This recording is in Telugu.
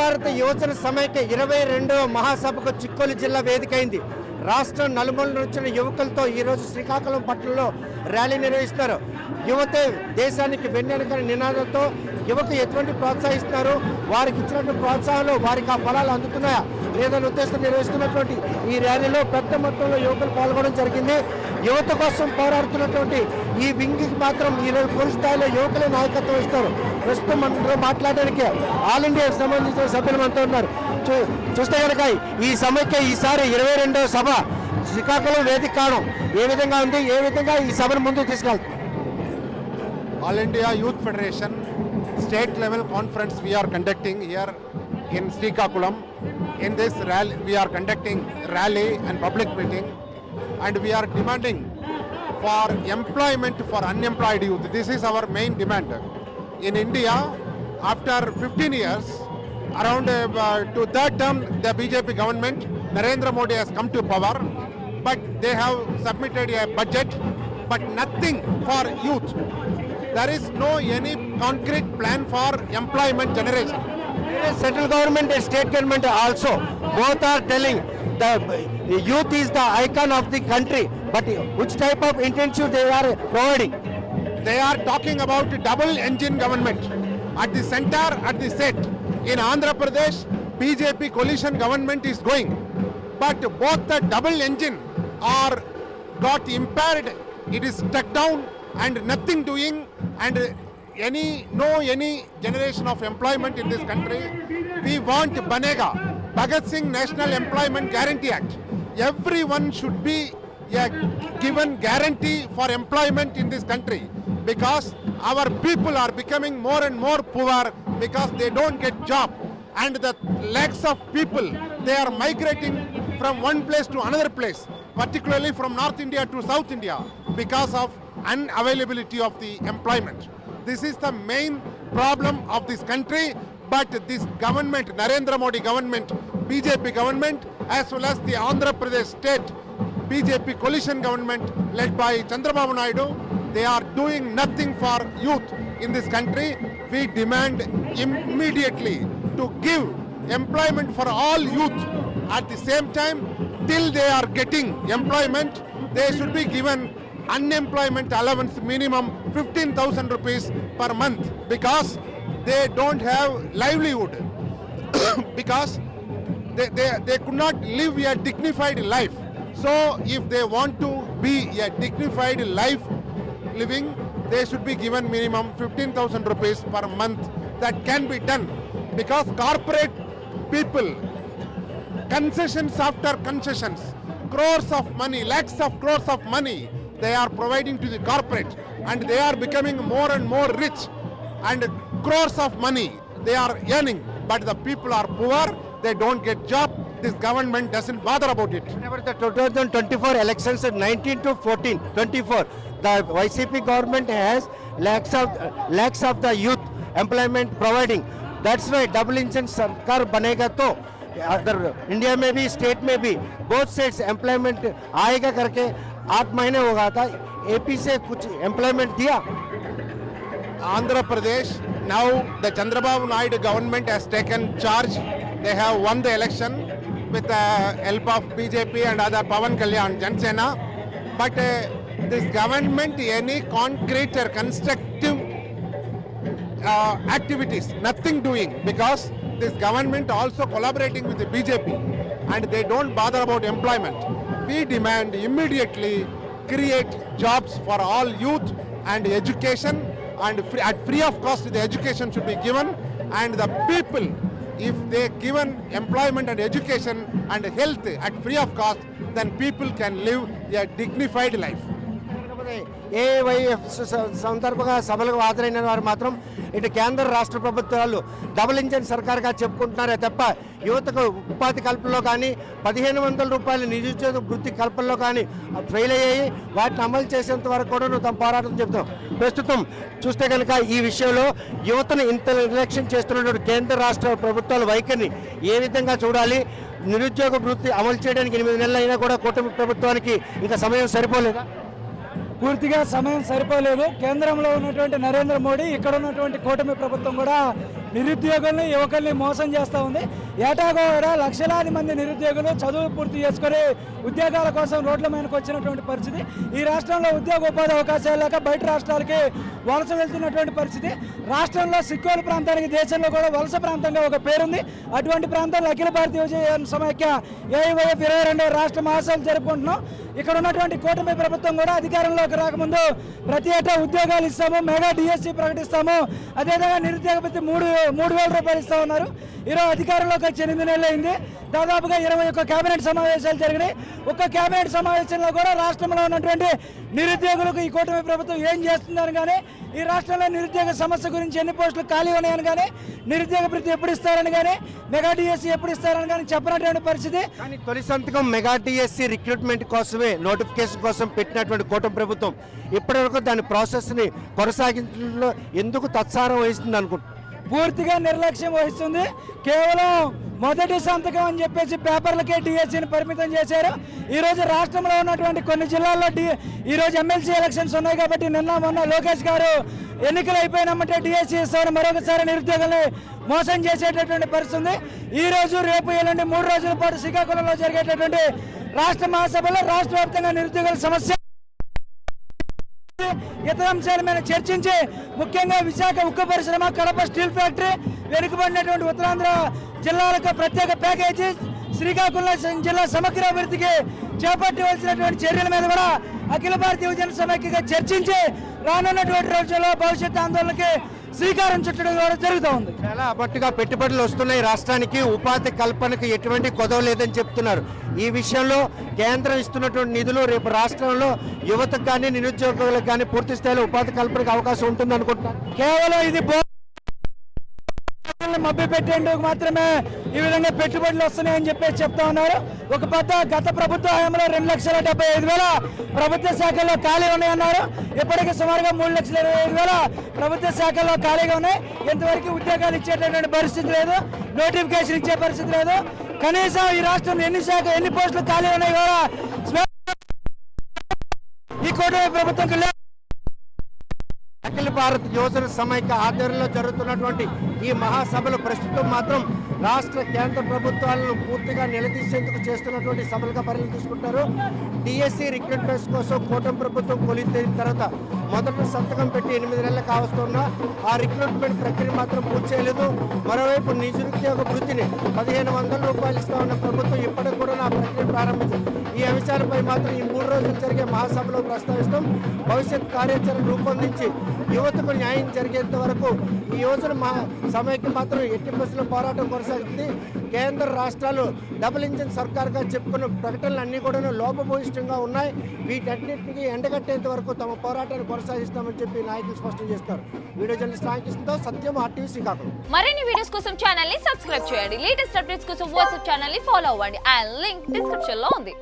భారత యువజన సమైక్య 22వ మహాసభకు చిక్కోలు జిల్లా వేదికైంది. రాష్ట్రం నలుమూలల వచ్చిన యువకులతో ఈరోజు శ్రీకాకుళం పట్టణంలో ర్యాలీ నిర్వహిస్తారు. యువతే దేశానికి వెన్నెనకని నినాదంతో యువకు ఎటువంటి ప్రోత్సహిస్తున్నారు, వారికి ఇచ్చినటువంటి ప్రోత్సాహంలో వారికి ఆ ఫలాలు అందుతున్నాయా లేదని ఉద్దేశం నిర్వహిస్తున్నటువంటి ఈ ర్యాలీలో పెద్ద మొత్తంలో యువకులు పాల్గొనడం జరిగింది. యువత కోసం పోరాడుతున్నటువంటి ఈ వింగికి మాత్రం ఈరోజు పూర్తి స్థాయిలో యువకులే నాయకత్వం ఇస్తారు. ప్రస్తుతం మనతో మాట్లాడడానికి ఆల్ ఇండియాకి సంబంధించిన సభ్యులు మనతో ఉన్నారు. చూస్తే కనుక ఈ సమైక్య ఈసారి 22వ సభ శ్రీకాకుళం వేదిక కావడం ఏ విధంగా ఉంది, ఏ విధంగా ఈ సభను ముందుకు తీసుకెళ్తారు? All India Youth Federation state level conference we are conducting here in Srikakulam. In this rally we are conducting rally and public meeting, and we are demanding for employment for unemployed youth. This is our main demand. In India, after 15 years, around to third term the BJP government, Narendra Modi has come to power, but they have submitted a budget, but nothing for youth. There is no any concrete plan for employment generation. Central government and state government also both are telling the youth is the icon of the country, but which type of intensive they are providing? They are talking about double engine government at the center, at the state. In Andhra Pradesh, BJP coalition government is going, but both the double engine are got impaired. It is stuck down and nothing doing, and any generation of employment in this country. We want Banega, Bhagat Singh National Employment Guarantee Act. Everyone should be given guarantee for employment in this country, because our people are becoming more and more poor because they don't get job, and the lakhs of people, they are migrating from one place to another place, particularly from North India to South India, because of unavailability of the employment. This is the main problem of this country, but this government, Narendra Modi government, BJP government, as well as the Andhra Pradesh state BJP coalition government led by Chandrababu Naidu, they are doing nothing for youth in this country. We demand immediately to give employment for all youth. At the same time, till they are getting employment, they should be given unemployment allowance minimum 15,000 rupees per month, because they don't have livelihood because they could not live a dignified life. So if they want to be a dignified life living, they should be given minimum 15,000 rupees per month. That can be done, because corporate people, concessions after concessions, crores of money, lakhs of crores of money they are providing to the corporate, and they are becoming more and more rich, and crores of money they are earning, but the people are poor, they don't get job. This government doesn't bother about it. Whenever the 2024 elections, 19 to 14, 24, the YCP government has lakhs of the youth employment providing. That's why double engine sarkar banega to अगर इंडिया में भी स्टेट में भी बोथ स्टेट्स एम्प्लॉयमेंट आएगा करके 8 महीने हो गया था. एपी से कुछ एम्प्लॉयमेंट दिया? Andhra Pradesh, now the Chandrababu Naidu government has taken charge. They have won the election with the help of BJP and other Pawan Kalyan, Jan Sena. But this government, any concrete or constructive activities, nothing doing, because this government also collaborating with the BJP, and they don't bother about employment. We demand immediately create jobs for all youth and education, and at free of cost the education should be given, and the people, if they given employment and education and health at free of cost, then people can live a dignified life. AIYF సందర్భంగా సభలకు హాజరైన వారు మాత్రం ఇటు కేంద్ర రాష్ట్ర ప్రభుత్వాలు డబుల్ ఇంజన్ సర్కార్గా చెప్పుకుంటున్నారే తప్ప యువతకు ఉపాధి కల్పనలో కానీ 1500 రూపాయల నిరుద్యోగ వృత్తి కల్పనలో కానీ ఫెయిల్ అయ్యాయి. వాటిని అమలు చేసేంత వరకు కూడా తమ పోరాటం చెప్తాం. ప్రస్తుతం చూస్తే కనుక ఈ విషయంలో యువతను ఇంత నిర్లక్ష్యం చేస్తున్నటువంటి కేంద్ర రాష్ట్ర ప్రభుత్వాల వైఖరిని ఏ విధంగా చూడాలి? నిరుద్యోగ వృత్తి అమలు చేయడానికి 8 నెలలు అయినా కూడా కూటమి ప్రభుత్వానికి ఇంకా సమయం సరిపోలేదా? పూర్తిగా సమయం సరిపోలేదు. కేంద్రంలో ఉన్నటువంటి నరేంద్ర మోడీ, ఇక్కడ ఉన్నటువంటి కూటమి ప్రభుత్వం కూడా నిరుద్యోగుల్ని యువకుల్ని మోసం చేస్తూ ఉంది. ఏటా కూడా లక్షలాది మంది నిరుద్యోగులు చదువు పూర్తి చేసుకొని ఉద్యోగాల కోసం రోడ్ల మీదకి వచ్చినటువంటి పరిస్థితి. ఈ రాష్ట్రంలో ఉద్యోగ ఉపాధి అవకాశాలు లేక బయట రాష్ట్రాలకి వలస వెళ్తున్నటువంటి పరిస్థితి. రాష్ట్రంలో సిక్కోలు ప్రాంతానికి దేశంలో కూడా వలస ప్రాంతంగా ఒక పేరుంది. అటువంటి ప్రాంతాల్లో అఖిల భారతీయ యువజన సమైక్య AIYF 22వ రాష్ట్ర మహాసభలు జరుపుకుంటున్నాం. ఇక్కడ ఉన్నటువంటి కూటమి ప్రభుత్వం కూడా అధికారంలోకి రాకముందు ప్రతి ఏటా ఉద్యోగాలు ఇస్తాము, మెగా DSC ప్రకటిస్తాము, అదేవిధంగా నిరుద్యోగ భృతి 3,000 రూపాయలు ఇస్తా ఉన్నారు. ఈరోజు అధికారంలోకి వచ్చి 8 నెలలు అయింది. దాదాపుగా 21 కేబినెట్ సమావేశాలు జరిగినాయి. ఒక్క కేబినెట్ సమావేశంలో కూడా రాష్ట్రంలో ఉన్నటువంటి నిరుద్యోగులకు ఈ కూటమి ప్రభుత్వం ఏం చేస్తుందని కానీ, ఈ రాష్ట్రంలో నిరుద్యోగ సమస్య గురించి ఎన్ని పోస్టులు ఖాళీ ఉన్నాయని కానీ, నిరుద్యోగ భృతి ఎప్పుడు ఇస్తారని కానీ, మెగా DSC ఎప్పుడు ఇస్తారని కానీ చెప్పినటువంటి పరిస్థితి. కానీ తొలి సంతకం మెగా DSC రిక్రూట్మెంట్ కోసమే, నోటిఫికేషన్ కోసం పెట్టినటువంటి కూటమి ప్రభుత్వం ఇప్పటివరకు దాని ప్రాసెస్ని కొనసాగించడంలో ఎందుకు తత్సారం వహిస్తుంది అనుకుంటున్నారు? పూర్తిగా నిర్లక్ష్యం వహిస్తుంది. కేవలం మొదటి సంతకం అని చెప్పేసి పేపర్లకే DSCని పరిమితం చేశారు. ఈరోజు రాష్ట్రంలో ఉన్నటువంటి కొన్ని జిల్లాల్లో ఈరోజు MLC ఎలక్షన్స్ ఉన్నాయి కాబట్టి మొన్న లోకేష్ గారు ఎన్నికలు అయిపోయినామంటే DSC ఇస్తామని మరొకసారి నిరుద్యోగుల్ని మోసం చేసేటటువంటి పరిస్థితి ఉంది. ఈ రోజు రేపు ఎల్లుండి 3 రోజుల పాటు శ్రీకాకుళంలో జరిగేటటువంటి రాష్ట్ర మహాసభలో రాష్ట్ర వ్యాప్తంగా నిరుద్యోగుల సమస్య, ఇతర అంశాల మీద చర్చించి ముఖ్యంగా విశాఖ ఉక్కు పరిశ్రమ, కడప స్టీల్ ఫ్యాక్టరీ, వెనుకబడినటువంటి ఉత్తరాంధ్ర జిల్లాలకు ప్రత్యేక ప్యాకేజీ, శ్రీకాకుళం జిల్లా సమగ్ర అభివృద్ధికి చేపట్టవలసినటువంటి చర్యల మీద కూడా అఖిల భారతీయ యువజన సమైక్యగా చర్చించి రానున్నటువంటి రోజుల్లో భవిష్యత్ ఆందోళనకి శ్రీకారం చుట్టడం కూడా జరుగుతూ ఉంది. చాలా అప్పట్టుగా పెట్టుబడులు వస్తున్నాయి రాష్ట్రానికి, ఉపాధి కల్పనకు ఎటువంటి కొదవ లేదని చెప్తున్నారు. ఈ విషయంలో కేంద్రం ఇస్తున్నటువంటి నిధులు రేపు రాష్ట్రంలో యువతకు కానీ నిరుద్యోగులకు కానీ పూర్తి స్థాయిలో ఉపాధి కల్పనకు అవకాశం ఉంటుంది అనుకుంటున్నారు. కేవలం ఇది మభ్య పెట్టేందుకు మాత్రమే ఈ విధంగా పెట్టుబడులు వస్తున్నాయని చెప్పేసి చెప్తా ఉన్నారు. ఒక పెద్ద గత ప్రభుత్వ హయాంలో 2,75,000 ప్రభుత్వ శాఖల్లో ఖాళీ ఉన్నాయన్నారు. ఇప్పటికీ సుమారుగా 3,25,000 ప్రభుత్వ శాఖల్లో ఖాళీగా ఉన్నాయి. ఇంతవరకు ఉద్యోగాలు ఇచ్చేటటువంటి పరిస్థితి లేదు, నోటిఫికేషన్ ఇచ్చే పరిస్థితి లేదు. కనీసం ఈ రాష్ట్రంలో ఎన్ని పోస్టులు ఖాళీ ఉన్నాయి కూడా ఈ కూటమి ప్రభుత్వంకి లేదు. అఖిల భారత యువజన సమైక్య ఆధ్వర్యంలో జరుగుతున్నటువంటి ఈ మహాసభలు ప్రస్తుతం మాత్రం రాష్ట్ర కేంద్ర ప్రభుత్వాలను పూర్తిగా నిలదీసేందుకు చేస్తున్నటువంటి సభలుగా పరిగణన తీసుకుంటారు. DSC రిక్రూట్మెంట్స్ కోసం కూటమి ప్రభుత్వం కొలితేరిన తర్వాత మొదటి సంతకం పెట్టి 8 నెలలు కావస్తున్నా ఆ రిక్రూట్మెంట్ ప్రక్రియ మాత్రం పూర్తి చేయలేదు. మరోవైపు నిరుద్యోగ వృత్తిని 1,500 రూపాయలు ఇస్తా ఉన్న ప్రభుత్వం ఇప్పటికి కూడా ఆ ప్రక్రియ ప్రారంభించింది. ఈ అంశాలపై మాత్రం ఈ 3 రోజులు జరిగే మహాసభలో ప్రస్తావిస్తాం. భవిష్యత్ కార్యాచరణ రూపొందించి యువతకు న్యాయం జరిగేంత వరకు ఈ యువజన సమైక్య మాత్రం ఎట్టి పరిస్థితుల్లో పోరాటం కొనసాగుతుంది. కేంద్ర రాష్ట్రాలు డబుల్ ఇంజిన్ సర్కార్గా చెప్పుకున్న ప్రకటనలు అన్నీ కూడా లోపభూయిష్టంగా ఉన్నాయి. వీటన్నింటినీ ఎండగట్టేంత వరకు తమ పోరాటాన్ని కొనసాగిస్తామని చెప్పి నాయకులు స్పష్టం చేస్తారు. వీడియో జర్నలిస్ట్ రామకృష్ణతో సత్యం, RTV శ్రీకాకుళం. మరిన్ని వీడియోస్ కోసం ఛానల్ ని సబ్స్క్రైబ్ చేయండి. లేటెస్ట్ అప్డేట్స్ కోసం వాట్సాప్ ఛానల్ ని ఫాలో అవ్వండి. ఆ లింక్ డిస్క్రిప్షన్ లో ఉంది.